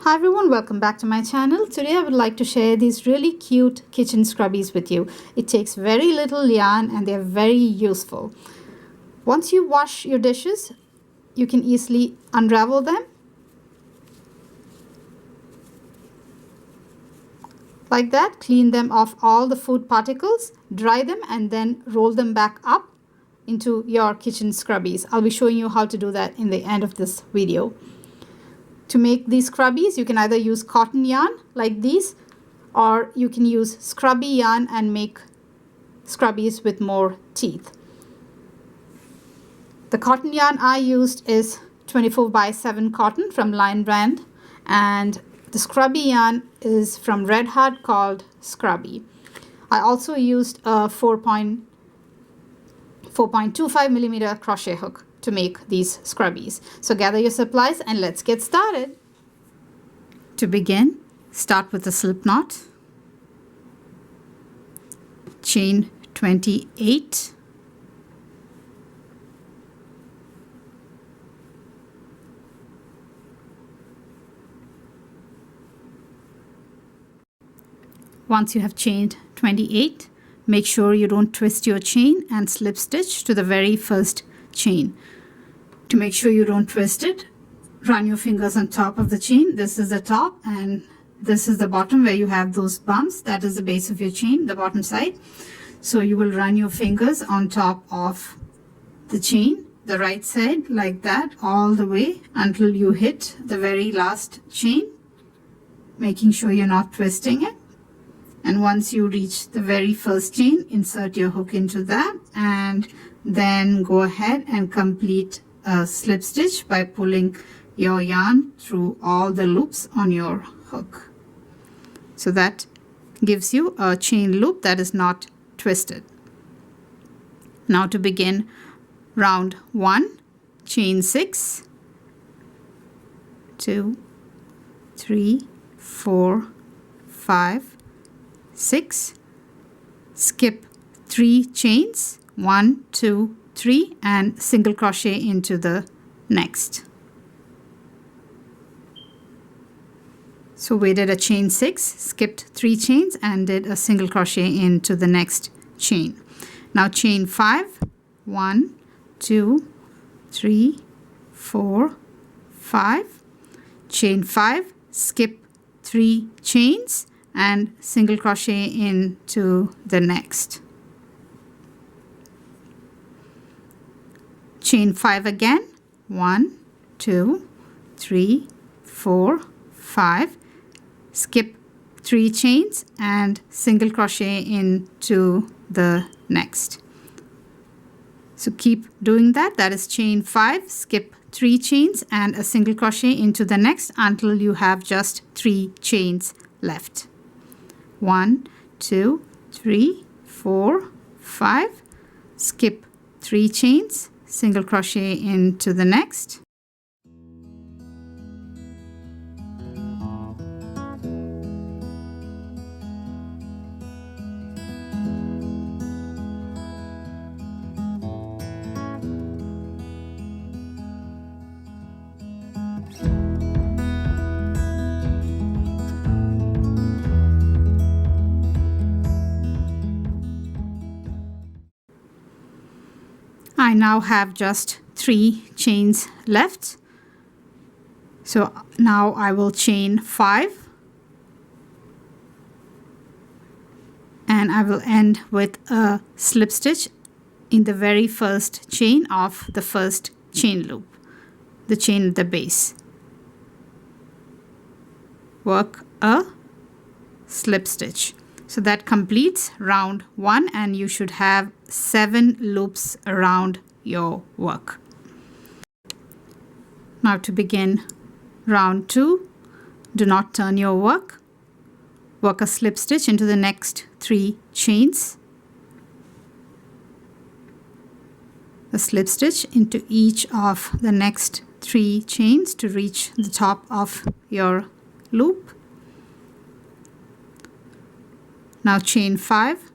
Hi everyone, welcome back to my channel. Today I would like to share these really cute kitchen scrubbies with you. It takes very little yarn and they're very useful. Once you wash your dishes, you can easily unravel them like that, clean them off all the food particles, dry them, and then roll them back up into your kitchen scrubbies. I'll be showing you how to do that in the end of this video. To make these scrubbies, you can either use cotton yarn like these, or you can use scrubby yarn and make scrubbies with more teeth. The cotton yarn I used is 24/7 cotton from Lion brand, and the scrubby yarn is from Red Heart called Scrubby. I also used a 4.25 millimeter crochet hook to make these scrubbies. So gather your supplies and let's get started. To begin, start with a slip knot. Chain 28. Once you have chained 28, make sure you don't twist your chain and slip stitch to the very first chain. To make sure you don't twist it, run your fingers on top of the chain. This is the top and this is the bottom where you have those bumps. That is the base of your chain, the bottom side. So you will run your fingers on top of the chain, the right side, like that, all the way until you hit the very last chain, making sure you're not twisting it. And once you reach the very first chain, insert your hook into that and then go ahead and complete a slip stitch by pulling your yarn through all the loops on your hook. So that gives you a chain loop that is not twisted. Now to begin round 1, chain 6, 2, 3, 4, 5, 6, skip 3 chains, 1, 2, 3, and single crochet into the next. So we did a chain 6, skipped 3 chains, and did a single crochet into the next chain. Now chain 5, 1, 2, 3, 4, 5, chain 5, skip 3 chains, and single crochet into the next. Chain 5 again, 1, 2, 3, 4, 5, skip 3 chains and single crochet into the next. So keep doing that. That is chain 5, skip 3 chains and a single crochet into the next until you have just 3 chains left. 1, 2, 3, 4, 5, skip 3 chains, single crochet into the next. I now have just 3 chains left. So now I will chain 5 and I will end with a slip stitch in the very first chain of the first chain loop, the chain at the base. Work a slip stitch. So that completes round 1 and you should have 7 loops around your work. Now to begin round 2, do not turn your work. Work a slip stitch into the next 3 chains. A slip stitch into each of the next 3 chains to reach the top of your loop. Now chain 5,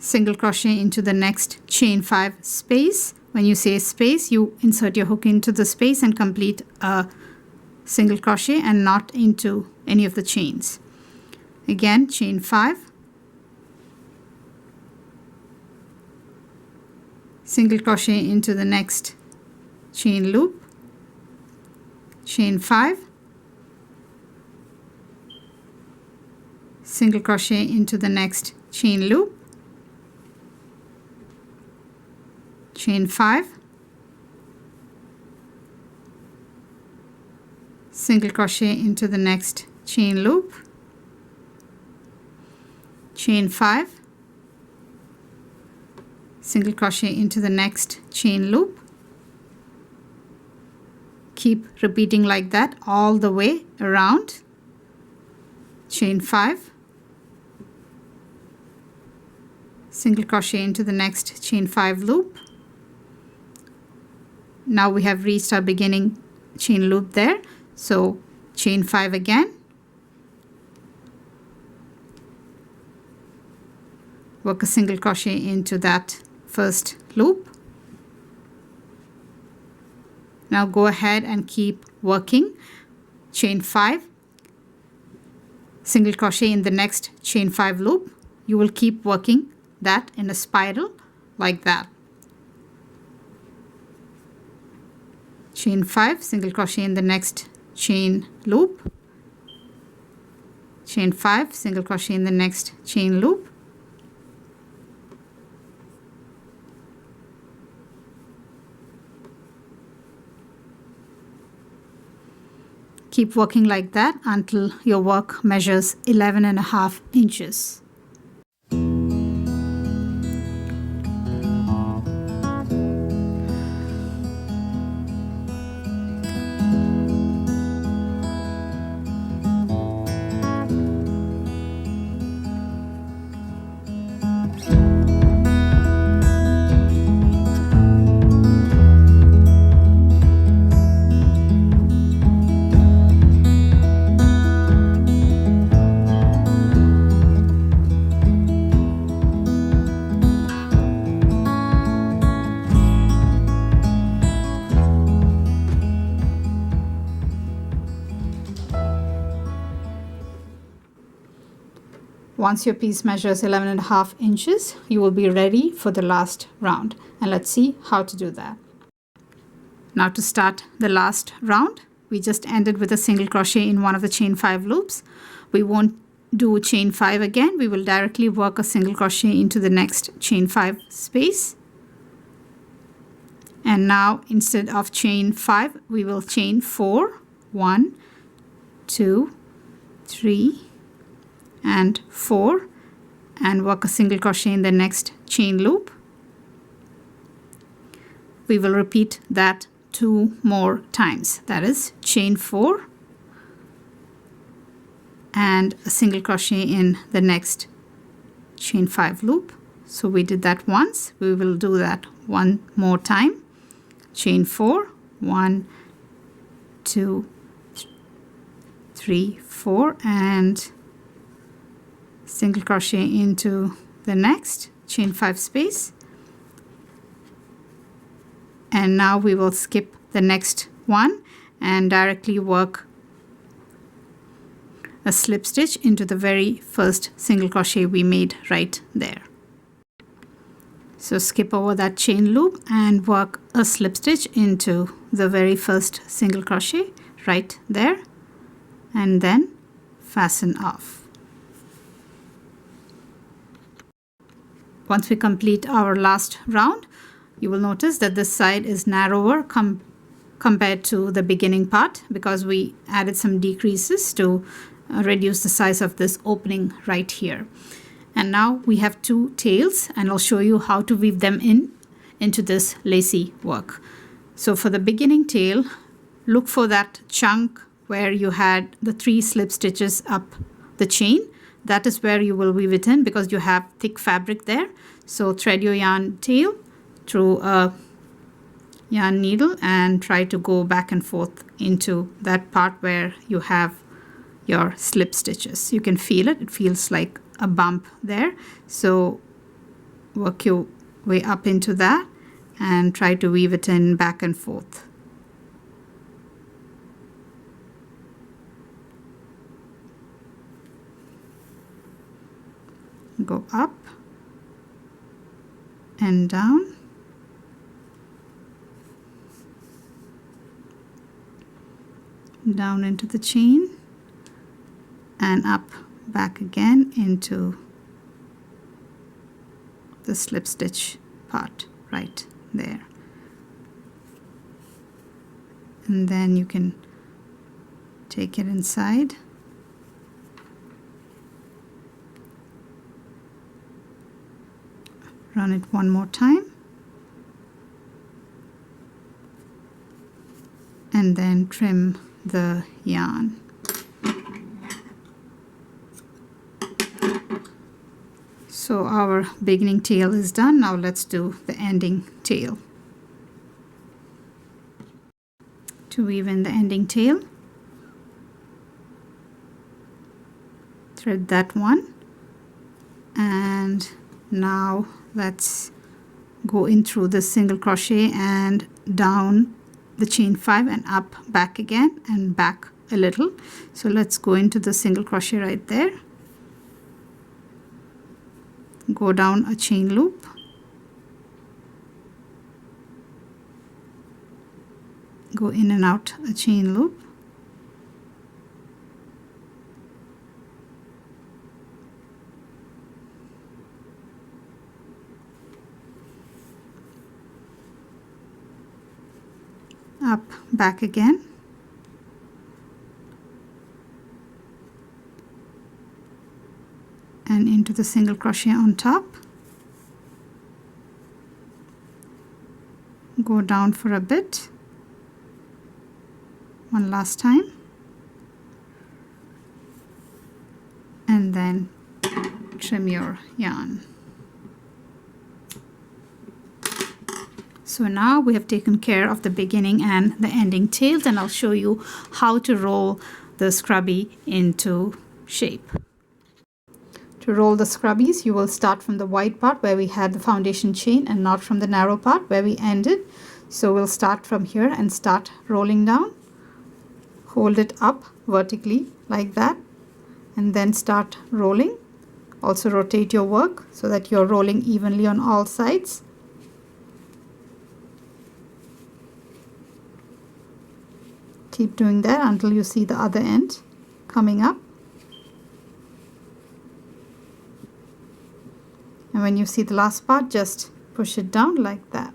single crochet into the next chain 5 space, When you say space, you insert your hook into the space and complete a single crochet and not into any of the chains. Again, chain 5, single crochet into the next chain loop, chain 5, single crochet into the next chain loop, chain 5, single crochet into the next chain loop, chain 5, single crochet into the next chain loop. Keep repeating like that all the way around. Chain 5, single crochet into the next chain 5 loop. Now we have reached our beginning chain loop there, so chain 5 again, work a single crochet into that first loop. Now go ahead and keep working. Chain 5, single crochet in the next chain 5 loop. You will keep working that in a spiral like that. Chain 5, single crochet in the next chain loop, chain 5, single crochet in the next chain loop, keep working like that until your work measures 11.5 inches. Once your piece measures 11.5 inches, you will be ready for the last round. And let's see how to do that. Now to start the last round, we just ended with a single crochet in one of the chain 5 loops. We won't do chain 5 again. We will directly work a single crochet into the next chain 5 space. And now instead of chain 5, we will chain 4, 1, 2, 3, and 4, and work a single crochet in the next chain loop. We will repeat that 2 more times. That is chain 4 and a single crochet in the next chain 5 loop. So we did that once. We will do that one more time. Chain 4, 1, 2, 3, 4, and single crochet into the next chain 5 space. And now we will skip the next one and directly work a slip stitch into the very first single crochet we made right there. So skip over that chain loop and work a slip stitch into the very first single crochet right there, and then fasten off. Once we complete our last round, you will notice that this side is narrower compared to the beginning part because we added some decreases to reduce the size of this opening right here. And now we have 2 tails, and I'll show you how to weave them into this lacy work. So for the beginning tail, look for that chunk where you had the 3 slip stitches up the chain. That is where you will weave it in because you have thick fabric there. So thread your yarn tail through a yarn needle and try to go back and forth into that part where you have your slip stitches. You can feel it. It feels like a bump there. So work your way up into that and try to weave it in back and forth. Go up and down, down into the chain, and up back again into the slip stitch part right there. And then you can take it inside, run it one more time, and then trim the yarn. So our beginning tail is done. Now let's do the ending tail. To weave in the ending tail, thread that one, and now let's go in through the single crochet and down the chain 5 and up back again and back a little. So let's go into the single crochet right there, go down a chain loop, go in and out a chain loop, up back again, and into the single crochet on top, go down for a bit, one last time, and then trim your yarn. So now we have taken care of the beginning and the ending tails, and I'll show you how to roll the scrubby into shape. To roll the scrubbies, you will start from the wide part where we had the foundation chain and not from the narrow part where we ended. So we'll start from here and start rolling down. Hold it up vertically like that, and then start rolling. Also rotate your work so that you're rolling evenly on all sides. Keep doing that until you see the other end coming up. And when you see the last part, just push it down like that.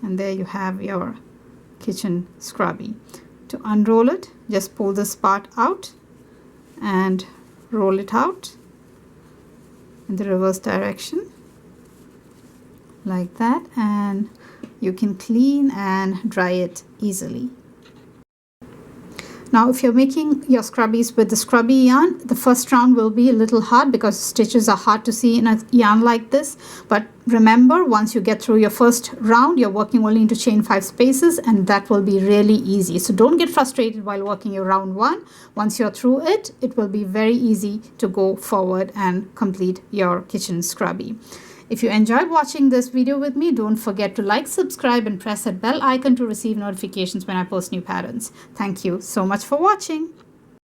And there you have your kitchen scrubby. To unroll it, just pull this part out and roll it out in the reverse direction like that, and you can clean and dry it easily. Now if you're making your scrubbies with the scrubby yarn, the first round will be a little hard because stitches are hard to see in a yarn like this. But remember, once you get through your first round, you're working only into chain 5 spaces, and that will be really easy. So don't get frustrated while working your round 1. Once you're through it, it will be very easy to go forward and complete your kitchen scrubby. If you enjoyed watching this video with me, don't forget to like, subscribe, and press that bell icon to receive notifications when I post new patterns. Thank you so much for watching.